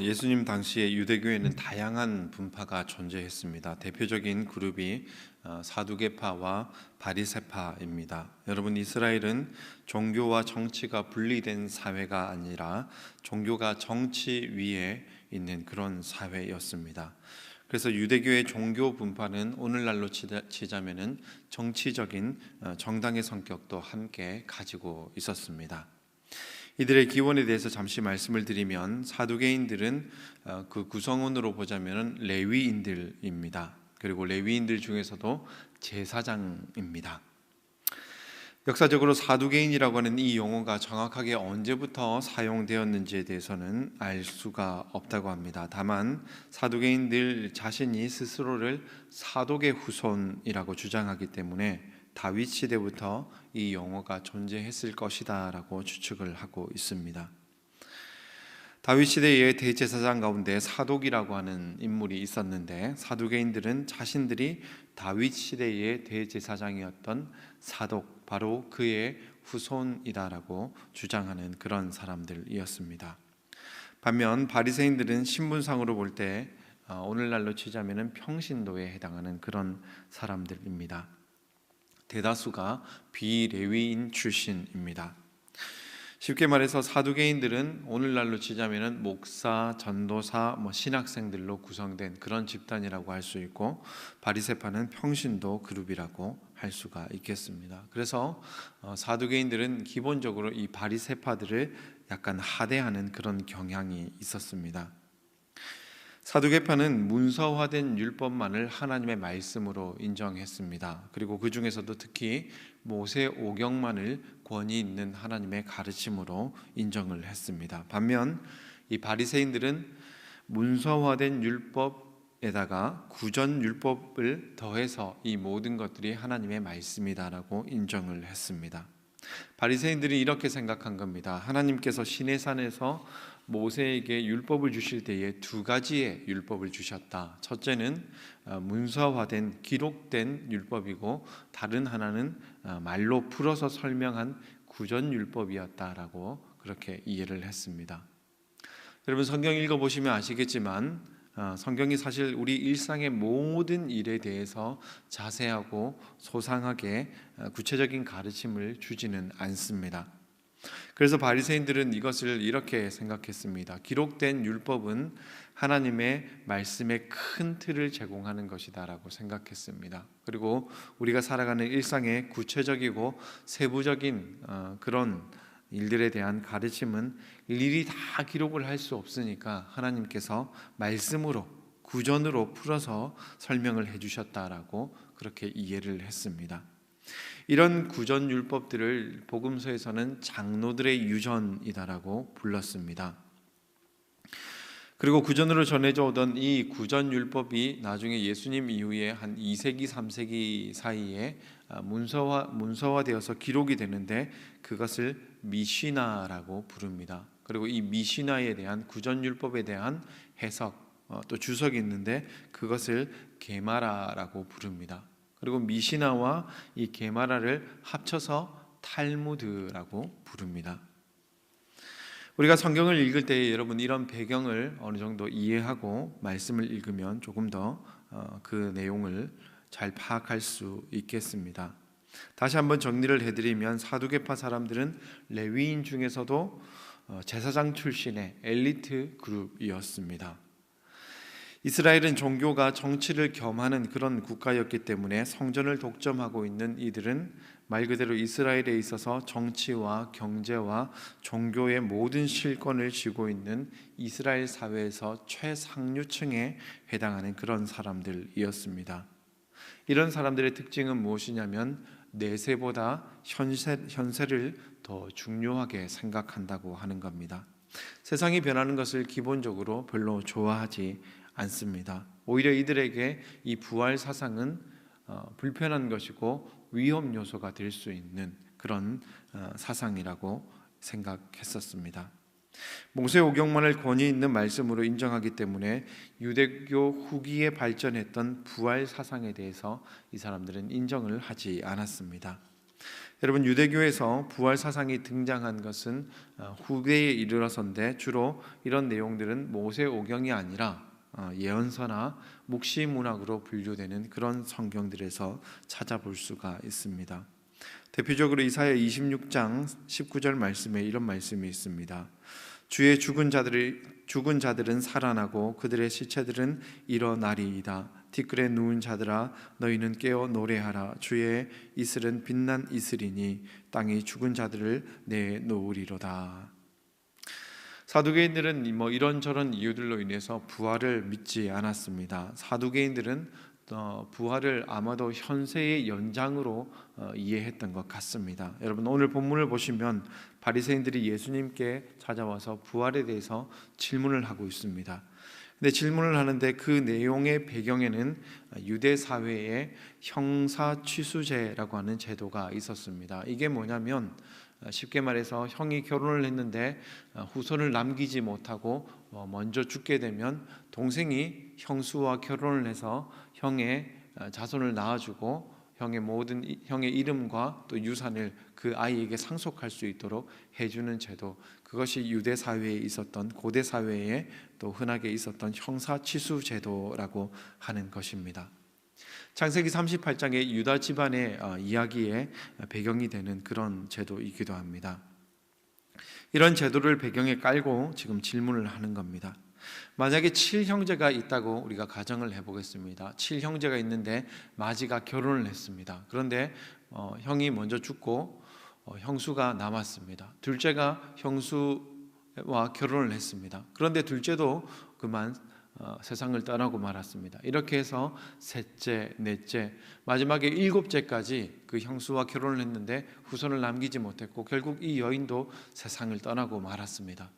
예수님 당시에 유대교에는 다양한 분파가 존재했습니다. 대표적인 그룹이 사두개파와 바리새파입니다. 여러분, 이스라엘은 종교와 정치가 분리된 사회가 아니라 종교가 정치 위에 있는 그런 사회였습니다. 그래서 유대교의 종교 분파는 오늘날로 치자면은 정치적인 정당의 성격도 함께 가지고 있었습니다. 이들의 기원에 대해서 잠시 말씀을 드리면, 사두개인들은 그 구성원으로 보자면 레위인들입니다. 그리고 레위인들 중에서도 제사장입니다. 역사적으로 사두개인이라고 하는 이 용어가 정확하게 언제부터 사용되었는지에 대해서는 알 수가 없다고 합니다. 다만 사두개인들 자신이 스스로를 사독의 후손이라고 주장하기 때문에 다윗 시대부터 이 용어가 존재했을 것이다라고 추측을 하고 있습니다. 다윗 시대의 대제사장 가운데 사독이라고 하는 인물이 있었는데, 사두개인들은 자신들이 다윗 시대의 대제사장이었던 사독, 바로 그의 후손이다라고 주장하는 그런 사람들이었습니다. 반면 바리새인들은 신분상으로 볼 때 오늘날로 치자면은 평신도에 해당하는 그런 사람들입니다. 대다수가 비레위인 출신입니다. 쉽게 말해서 사두개인들은 오늘날로 치자면은 목사, 전도사, 신학생들로 구성된 그런 집단이라고 할 수 있고, 바리새파는 평신도 그룹이라고 할 수가 있겠습니다. 그래서 사두개인들은 기본적으로 이 바리새파들을 약간 하대하는 그런 경향이 있었습니다. 사두개파는 문서화된 율법만을 하나님의 말씀으로 인정했습니다. 그리고 그 중에서도 특히 모세오경만을 권위 있는 하나님의 가르침으로 인정을 했습니다. 반면 이 바리새인들은 문서화된 율법에다가 구전 율법을 더해서 이 모든 것들이 하나님의 말씀이다라고 인정을 했습니다. 바리새인들이 이렇게 생각한 겁니다. 하나님께서 시내산에서 모세에게 율법을 주실 때에 두 가지의 율법을 주셨다. 첫째는 문서화된 기록된 율법이고, 다른 하나는 말로 풀어서 설명한 구전 율법이었다라고 그렇게 이해를 했습니다. 여러분, 성경 읽어보시면 아시겠지만 성경이 사실 우리 일상의 모든 일에 대해서 자세하고 소상하게 구체적인 가르침을 주지는 않습니다. 그래서 바리새인들은 이것을 이렇게 생각했습니다. 기록된 율법은 하나님의 말씀의 큰 틀을 제공하는 것이다라고 생각했습니다. 그리고 우리가 살아가는 일상의 구체적이고 세부적인 그런 일들에 대한 가르침은 일일이 다 기록을 할 수 없으니까 하나님께서 말씀으로, 구전으로 풀어서 설명을 해주셨다라고 그렇게 이해를 했습니다. 이런 구전 율법들을 복음서에서는 장로들의 유전이다라고 불렀습니다. 그리고 구전으로 전해져 오던 이 구전 율법이 나중에 예수님 이후에 한 2세기 3세기 사이에 문서화되어서 기록이 되는데, 그것을 미시나라고 부릅니다. 그리고 이 미시나에 대한 구전 율법에 대한 해석, 또 주석이 있는데 그것을 게마라라고 부릅니다. 그리고 미시나와 이 게마라를 합쳐서 탈무드라고 부릅니다. 우리가 성경을 읽을 때 여러분, 이런 배경을 어느 정도 이해하고 말씀을 읽으면 조금 더 그 내용을 잘 파악할 수 있겠습니다. 다시 한번 정리를 해드리면, 사두개파 사람들은 레위인 중에서도 제사장 출신의 엘리트 그룹이었습니다. 이스라엘은 종교가 정치를 겸하는 그런 국가였기 때문에 성전을 독점하고 있는 이들은 말 그대로 이스라엘에 있어서 정치와 경제와 종교의 모든 실권을 쥐고 있는 이스라엘 사회에서 최상류층에 해당하는 그런 사람들이었습니다. 이런 사람들의 특징은 무엇이냐면, 내세보다 현세를 더 중요하게 생각한다고 하는 겁니다. 세상이 변하는 것을 기본적으로 별로 좋아하지 않습니다. 오히려 이들에게 이 부활 사상은 불편한 것이고 위험 요소가 될 수 있는 그런 사상이라고 생각했었습니다. 모세오경만을 권위 있는 말씀으로 인정하기 때문에 유대교 후기에 발전했던 부활 사상에 대해서 이 사람들은 인정을 하지 않았습니다. 여러분, 유대교에서 부활 사상이 등장한 것은 후대에 이르러서인데, 주로 이런 내용들은 모세오경이 아니라 예언서나 묵시문학으로 분류되는 그런 성경들에서 찾아볼 수가 있습니다. 대표적으로 이사야 26장 19절 말씀에 이런 말씀이 있습니다. 주의 죽은 자들은 살아나고 그들의 시체들은 일어나리이다. 티끌에 누운 자들아 너희는 깨어 노래하라. 주의 이슬은 빛난 이슬이니 땅이 죽은 자들을 내놓으리로다. 사두개인들은 이런저런 이유들로 인해서 부활을 믿지 않았습니다. 사두개인들은 부활을 아마도 현세의 연장으로 이해했던 것 같습니다. 여러분, 오늘 본문을 보시면 바리새인들이 예수님께 찾아와서 부활에 대해서 질문을 하고 있습니다. 근데 질문을 하는데 그 내용의 배경에는 유대 사회에 형사 취수제라고 하는 제도가 있었습니다. 이게 뭐냐면 쉽게 말해서 형이 결혼을 했는데 후손을 남기지 못하고 먼저 죽게 되면 동생이 형수와 결혼을 해서 형의 자손을 낳아주고 형의 이름과 또 유산을 그 아이에게 상속할 수 있도록 해주는 제도, 그것이 유대 사회에 있었던, 고대 사회에 또 흔하게 있었던 형사치수 제도라고 하는 것입니다. 창세기 38장의 유다 집안의 이야기의 배경이 되는 그런 제도이기도 합니다. 이런 제도를 배경에 깔고 지금 질문을 하는 겁니다. 만약에 7형제가 있다고 우리가 가정을 해보겠습니다. 7형제가 있는데 마지가 결혼을 했습니다. 그런데 형이 먼저 죽고 형수가 남았습니다. 둘째가 형수와 결혼을 했습니다. 그런데 둘째도 그만 세상을 떠나고 말았습니다. 이렇게 해서 셋째, 넷째, 마지막에 일곱째까지 그 형수와 결혼을 했는데 후손을 남기지 못했고 결국 이 여인도 세상을 떠나고 말았습니다.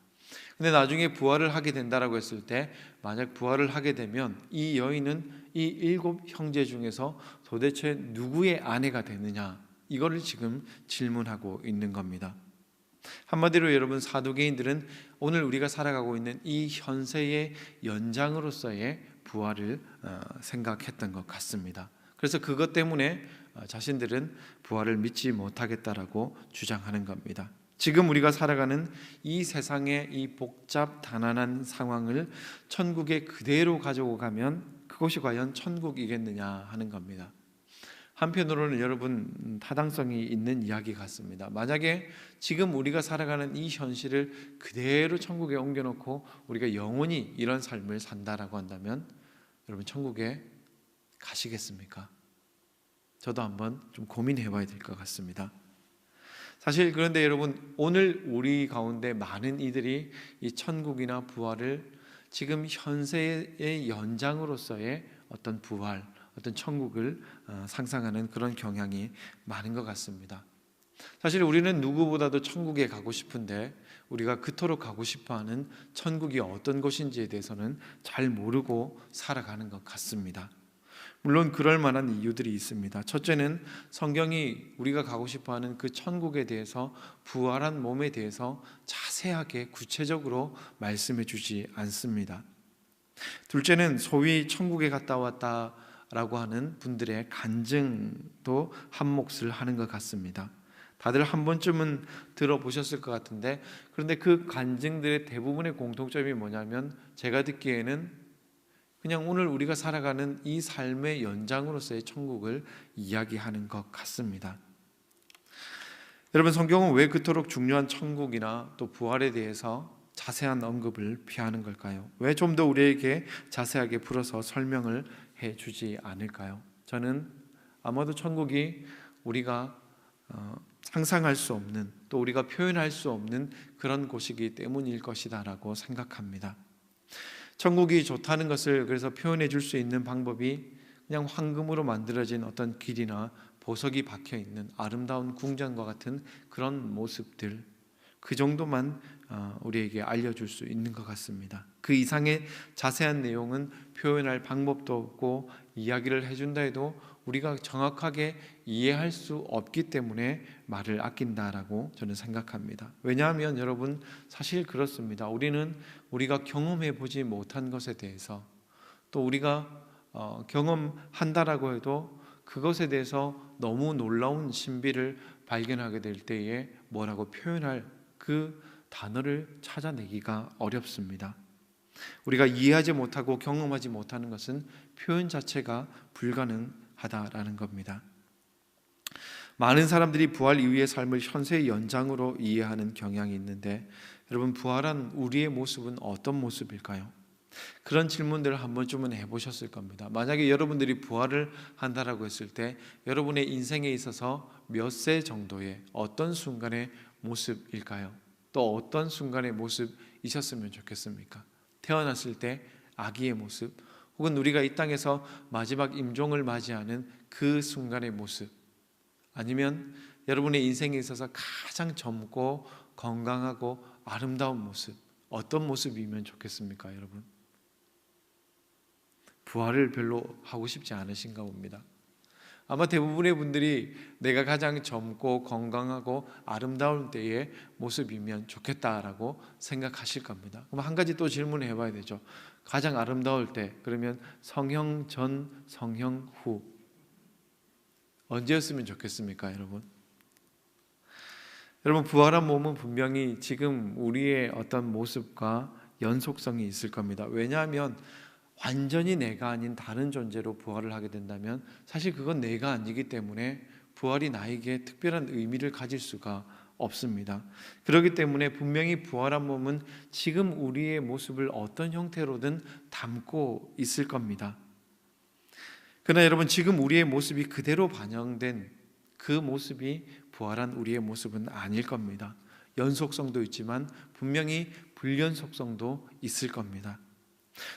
근데 나중에 부활을 하게 된다라고 했을 때, 만약 부활을 하게 되면 이 여인은 이 7 형제 중에서 도대체 누구의 아내가 되느냐, 이거를 지금 질문하고 있는 겁니다. 한마디로 여러분, 사두개인들은 오늘 우리가 살아가고 있는 이 현세의 연장으로서의 부활을 생각했던 것 같습니다. 그래서 그것 때문에 자신들은 부활을 믿지 못하겠다라고 주장하는 겁니다. 지금 우리가 살아가는 이 세상의 이 복잡 단안한 상황을 천국에 그대로 가지고 가면 그것이 과연 천국이겠느냐 하는 겁니다. 한편으로는 여러분, 타당성이 있는 이야기 같습니다. 만약에 지금 우리가 살아가는 이 현실을 그대로 천국에 옮겨놓고 우리가 영원히 이런 삶을 산다라고 한다면 여러분, 천국에 가시겠습니까? 저도 한번 좀 고민해 봐야 될 것 같습니다. 사실 그런데 여러분, 오늘 우리 가운데 많은 이들이 이 천국이나 부활을 지금 현세의 연장으로서의 어떤 부활, 어떤 천국을 상상하는 그런 경향이 많은 것 같습니다. 사실 우리는 누구보다도 천국에 가고 싶은데 우리가 그토록 가고 싶어하는 천국이 어떤 곳인지에 대해서는 잘 모르고 살아가는 것 같습니다. 물론 그럴 만한 이유들이 있습니다. 첫째는 성경이 우리가 가고 싶어하는 그 천국에 대해서, 부활한 몸에 대해서 자세하게 구체적으로 말씀해 주지 않습니다. 둘째는 소위 천국에 갔다 왔다라고 하는 분들의 간증도 한 몫을 하는 것 같습니다. 다들 한 번쯤은 들어보셨을 것 같은데, 그런데 그 간증들의 대부분의 공통점이 뭐냐면 제가 듣기에는 그냥 오늘 우리가 살아가는 이 삶의 연장으로서의 천국을 이야기하는 것 같습니다. 여러분, 성경은 왜 그토록 중요한 천국이나 또 부활에 대해서 자세한 언급을 피하는 걸까요? 왜 좀 더 우리에게 자세하게 풀어서 설명을 해주지 않을까요? 저는 아마도 천국이 우리가 상상할 수 없는, 또 우리가 표현할 수 없는 그런 곳이기 때문일 것이다라고 생각합니다. 천국이 좋다는 것을 그래서 표현해 줄 수 있는 방법이 그냥 황금으로 만들어진 어떤 길이나 보석이 박혀 있는 아름다운 궁전과 같은 그런 모습들, 그 정도만 우리에게 알려줄 수 있는 것 같습니다. 그 이상의 자세한 내용은 표현할 방법도 없고 이야기를 해준다 해도 우리가 정확하게 이해할 수 없기 때문에 말을 아낀다라고 저는 생각합니다. 왜냐하면 여러분, 사실 그렇습니다. 우리가 경험해 보지 못한 것에 대해서, 또 우리가 경험한다라고 해도 그것에 대해서 너무 놀라운 신비를 발견하게 될 때에 뭐라고 표현할 그 단어를 찾아내기가 어렵습니다. 우리가 이해하지 못하고 경험하지 못하는 것은 표현 자체가 불가능하다라는 겁니다. 많은 사람들이 부활 이후의 삶을 현세의 연장으로 이해하는 경향이 있는데, 여러분, 부활한 우리의 모습은 어떤 모습일까요? 그런 질문들을 한 번쯤은 해보셨을 겁니다. 만약에 여러분들이 부활을 한다라고 했을 때 여러분의 인생에 있어서 몇 세 정도의 어떤 순간의 모습일까요? 또 어떤 순간의 모습이셨으면 좋겠습니까? 태어났을 때 아기의 모습, 혹은 우리가 이 땅에서 마지막 임종을 맞이하는 그 순간의 모습, 아니면 여러분의 인생에 있어서 가장 젊고 건강하고 아름다운 모습, 어떤 모습이면 좋겠습니까, 여러분? 부활을 별로 하고 싶지 않으신가 봅니다. 아마 대부분의 분들이 내가 가장 젊고 건강하고 아름다운 때의 모습이면 좋겠다라고 생각하실 겁니다. 그럼 한 가지 또 질문을 해봐야 되죠. 가장 아름다울 때, 그러면 성형 전, 성형 후, 언제였으면 좋겠습니까, 여러분? 여러분, 부활한 몸은 분명히 지금 우리의 어떤 모습과 연속성이 있을 겁니다. 왜냐하면 완전히 내가 아닌 다른 존재로 부활을 하게 된다면 사실 그건 내가 아니기 때문에 부활이 나에게 특별한 의미를 가질 수가 없습니다. 그렇기 때문에 분명히 부활한 몸은 지금 우리의 모습을 어떤 형태로든 담고 있을 겁니다. 그러나 여러분, 지금 우리의 모습이 그대로 반영된 그 모습이 부활한 우리의 모습은 아닐 겁니다. 연속성도 있지만 분명히 불연속성도 있을 겁니다.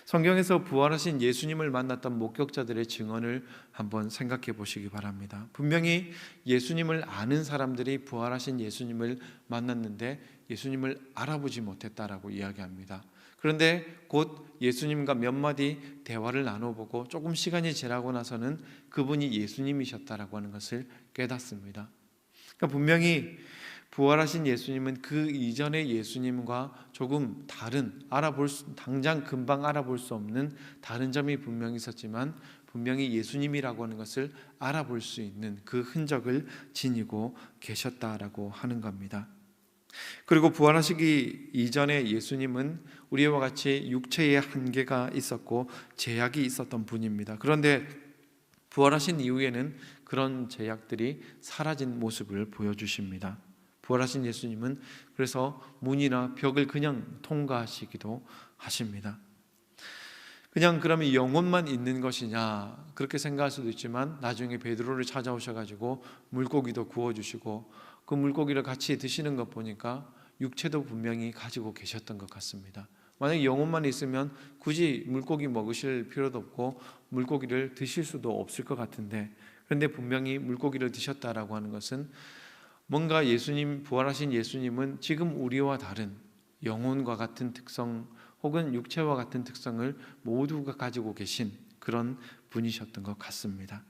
성경에서 부활하신 예수님을 만났던 목격자들의 증언을 한번 생각해 보시기 바랍니다. 분명히 예수님을 아는 사람들이 부활하신 예수님을 만났는데 예수님을 알아보지 못했다라고 이야기합니다. 그런데 곧 예수님과 몇 마디 대화를 나눠보고 조금 시간이 지나고 나서는 그분이 예수님이셨다라고 하는 것을 깨닫습니다. 그러니까 분명히 부활하신 예수님은 그 이전의 예수님과 조금 다른, 당장 금방 알아볼 수 없는 다른 점이 분명히 있었지만 분명히 예수님이라고 하는 것을 알아볼 수 있는 그 흔적을 지니고 계셨다라고 하는 겁니다. 그리고 부활하시기 이전에 예수님은 우리와 같이 육체의 한계가 있었고 제약이 있었던 분입니다. 그런데 부활하신 이후에는 그런 제약들이 사라진 모습을 보여주십니다. 부활하신 예수님은 그래서 문이나 벽을 그냥 통과하시기도 하십니다. 그냥 그러면 영혼만 있는 것이냐 그렇게 생각할 수도 있지만 나중에 베드로를 찾아오셔가지고 물고기도 구워주시고 그 물고기를 같이 드시는 것 보니까 육체도 분명히 가지고 계셨던 것 같습니다. 만약에 영혼만 있으면 굳이 물고기 먹으실 필요도 없고 물고기를 드실 수도 없을 것 같은데, 그런데 분명히 물고기를 드셨다라고 하는 것은 뭔가 예수님, 부활하신 예수님은 지금 우리와 다른 영혼과 같은 특성 혹은 육체와 같은 특성을 모두가 가지고 계신 그런 분이셨던 것 같습니다.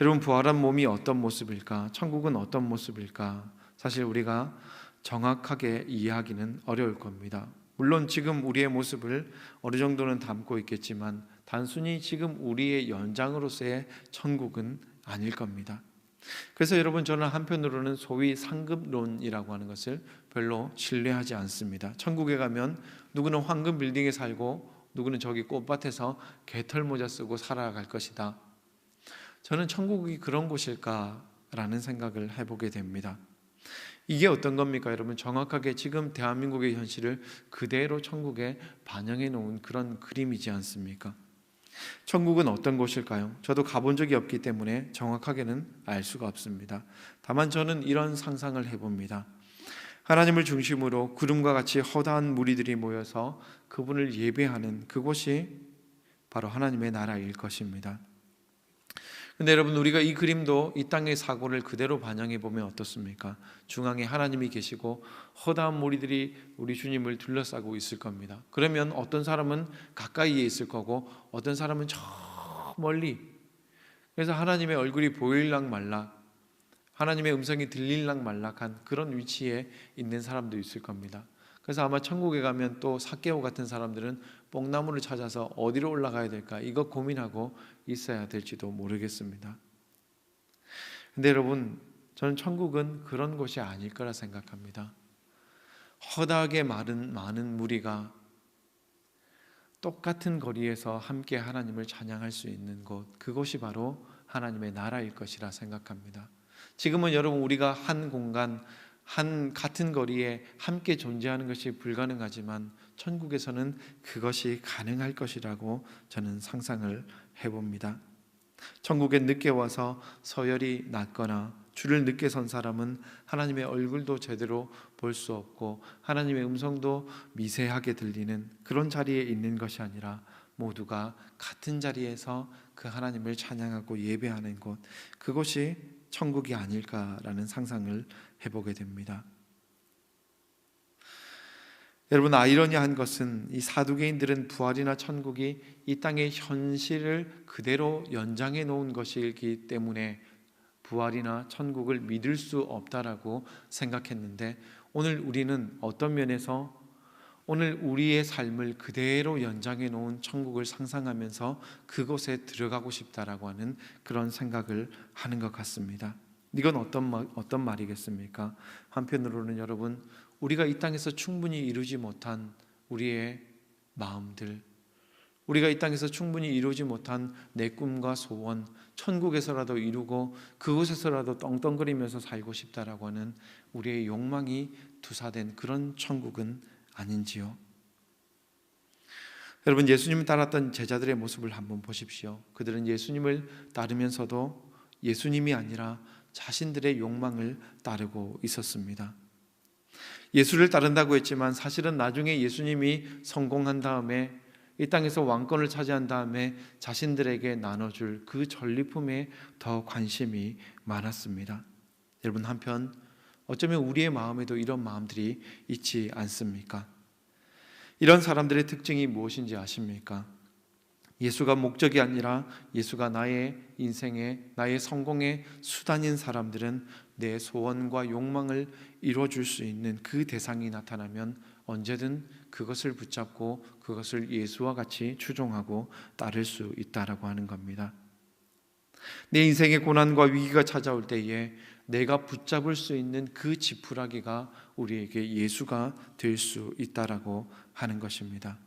여러분, 부활한 몸이 어떤 모습일까? 천국은 어떤 모습일까? 사실 우리가 정확하게 이해하기는 어려울 겁니다. 물론 지금 우리의 모습을 어느 정도는 담고 있겠지만 단순히 지금 우리의 연장으로서의 천국은 아닐 겁니다. 그래서 여러분, 저는 한편으로는 소위 상급론이라고 하는 것을 별로 신뢰하지 않습니다. 천국에 가면 누구는 황금 빌딩에 살고 누구는 저기 꽃밭에서 개털 모자 쓰고 살아갈 것이다. 저는 천국이 그런 곳일까라는 생각을 해보게 됩니다. 이게 어떤 겁니까, 여러분? 정확하게 지금 대한민국의 현실을 그대로 천국에 반영해 놓은 그런 그림이지 않습니까? 천국은 어떤 곳일까요? 저도 가본 적이 없기 때문에 정확하게는 알 수가 없습니다. 다만 저는 이런 상상을 해봅니다. 하나님을 중심으로 구름과 같이 허다한 무리들이 모여서 그분을 예배하는 그곳이 바로 하나님의 나라일 것입니다. 근데 여러분, 우리가 이 그림도 이 땅의 사고를 그대로 반영해 보면 어떻습니까? 중앙에 하나님이 계시고 허다한 무리들이 우리 주님을 둘러싸고 있을 겁니다. 그러면 어떤 사람은 가까이에 있을 거고 어떤 사람은 저 멀리, 그래서 하나님의 얼굴이 보일락 말락, 하나님의 음성이 들릴락 말락한 그런 위치에 있는 사람도 있을 겁니다. 그래서 아마 천국에 가면 또 삭개오 같은 사람들은 뽕나무를 찾아서 어디로 올라가야 될까 이거 고민하고 있어야 될지도 모르겠습니다. 근데 여러분, 저는 천국은 그런 곳이 아닐 거라 생각합니다. 허다하게 많은 무리가 똑같은 거리에서 함께 하나님을 찬양할 수 있는 곳, 그곳이 바로 하나님의 나라일 것이라 생각합니다. 지금은 여러분 우리가 한 공간, 같은 거리에 함께 존재하는 것이 불가능하지만 천국에서는 그것이 가능할 것이라고 저는 상상을 해봅니다. 천국에 늦게 와서 서열이 낮거나 줄을 늦게 선 사람은 하나님의 얼굴도 제대로 볼 수 없고 하나님의 음성도 미세하게 들리는 그런 자리에 있는 것이 아니라 모두가 같은 자리에서 그 하나님을 찬양하고 예배하는 곳, 그곳이 천국이 아닐까라는 상상을 해보게 됩니다. 여러분, 아이러니한 것은 이 사두개인들은 부활이나 천국이 이 땅의 현실을 그대로 연장해 놓은 것이기 때문에 부활이나 천국을 믿을 수 없다라고 생각했는데, 오늘 우리는 어떤 면에서 오늘 우리의 삶을 그대로 연장해 놓은 천국을 상상하면서 그곳에 들어가고 싶다라고 하는 그런 생각을 하는 것 같습니다. 이건 어떤 말이겠습니까? 한편으로는 여러분, 우리가 이 땅에서 충분히 이루지 못한 우리의 마음들, 우리가 이 땅에서 충분히 이루지 못한 내 꿈과 소원, 천국에서라도 이루고 그곳에서라도 떵떵거리면서 살고 싶다라고 하는 우리의 욕망이 투사된 그런 천국은 아닌지요? 여러분, 예수님을 따랐던 제자들의 모습을 한번 보십시오. 그들은 예수님을 따르면서도 예수님이 아니라 자신들의 욕망을 따르고 있었습니다. 예수를 따른다고 했지만 사실은 나중에 예수님이 성공한 다음에 이 땅에서 왕권을 차지한 다음에 자신들에게 나눠줄 그 전리품에 더 관심이 많았습니다. 여러분, 한편 어쩌면 우리의 마음에도 이런 마음들이 있지 않습니까? 이런 사람들의 특징이 무엇인지 아십니까? 예수가 목적이 아니라 예수가 나의 인생의, 나의 성공의 수단인 사람들은 내 소원과 욕망을 이루어줄 수 있는 그 대상이 나타나면 언제든 그것을 붙잡고 그것을 예수와 같이 추종하고 따를 수 있다라고 하는 겁니다. 내 인생의 고난과 위기가 찾아올 때에 내가 붙잡을 수 있는 그 지푸라기가 우리에게 예수가 될 수 있다라고 하는 것입니다.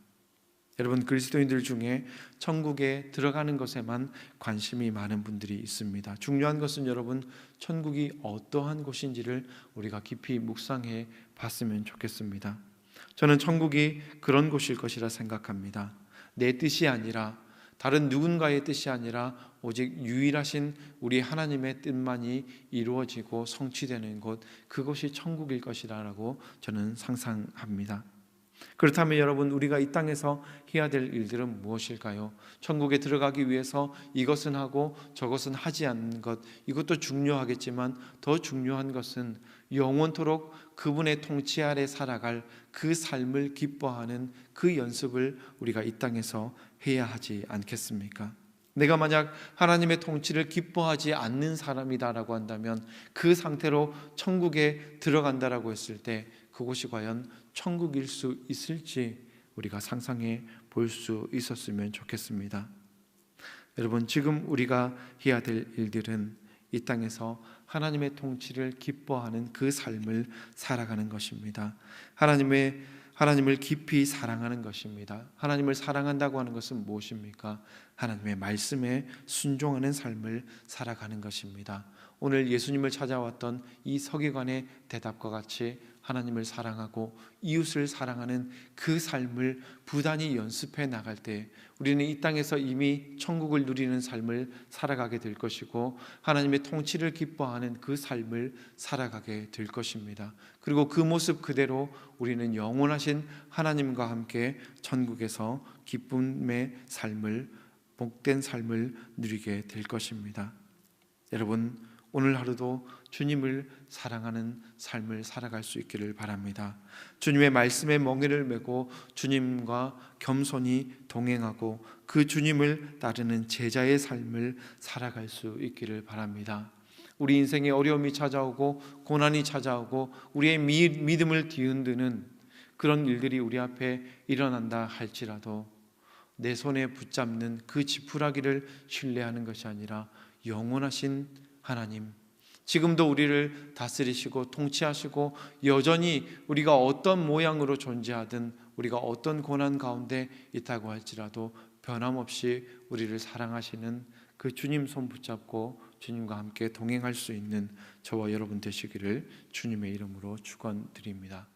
여러분, 그리스도인들 중에 천국에 들어가는 것에만 관심이 많은 분들이 있습니다. 중요한 것은 여러분, 천국이 어떠한 곳인지를 우리가 깊이 묵상해 봤으면 좋겠습니다. 저는 천국이 그런 곳일 것이라 생각합니다. 내 뜻이 아니라, 다른 누군가의 뜻이 아니라 오직 유일하신 우리 하나님의 뜻만이 이루어지고 성취되는 곳, 그것이 천국일 것이라고 저는 상상합니다. 그렇다면 여러분, 우리가 이 땅에서 해야 될 일들은 무엇일까요? 천국에 들어가기 위해서 이것은 하고 저것은 하지 않는 것, 이것도 중요하겠지만 더 중요한 것은 영원토록 그분의 통치 아래 살아갈 그 삶을 기뻐하는 그 연습을 우리가 이 땅에서 해야 하지 않겠습니까? 내가 만약 하나님의 통치를 기뻐하지 않는 사람이다라고 한다면 그 상태로 천국에 들어간다라고 했을 때 그곳이 과연 천국일 수 있을지 우리가 상상해 볼 수 있었으면 좋겠습니다. 여러분, 지금 우리가 해야 될 일들은 이 땅에서 하나님의 통치를 기뻐하는 그 삶을 살아가는 것입니다. 하나님을 깊이 사랑하는 것입니다. 하나님을 사랑한다고 하는 것은 무엇입니까? 하나님의 말씀에 순종하는 삶을 살아가는 것입니다. 오늘 예수님을 찾아왔던 이 서기관의 대답과 같이 하나님을 사랑하고 이웃을 사랑하는 그 삶을 부단히 연습해 나갈 때 우리는 이 땅에서 이미 천국을 누리는 삶을 살아가게 될 것이고 하나님의 통치를 기뻐하는 그 삶을 살아가게 될 것입니다. 그리고 그 모습 그대로 우리는 영원하신 하나님과 함께 천국에서 기쁨의 삶을, 복된 삶을 누리게 될 것입니다. 여러분, 오늘 하루도 주님을 사랑하는 삶을 살아갈 수 있기를 바랍니다. 주님의 말씀에 멍에를 메고 주님과 겸손히 동행하고 그 주님을 따르는 제자의 삶을 살아갈 수 있기를 바랍니다. 우리 인생에 어려움이 찾아오고 고난이 찾아오고 우리의 믿음을 뒤흔드는 그런 일들이 우리 앞에 일어난다 할지라도 내 손에 붙잡는 그 지푸라기를 신뢰하는 것이 아니라 영원하신 하나님, 지금도 우리를 다스리시고 통치하시고 여전히 우리가 어떤 모양으로 존재하든 우리가 어떤 고난 가운데 있다고 할지라도 변함없이 우리를 사랑하시는 그 주님 손 붙잡고 주님과 함께 동행할 수 있는 저와 여러분 되시기를 주님의 이름으로 축원드립니다.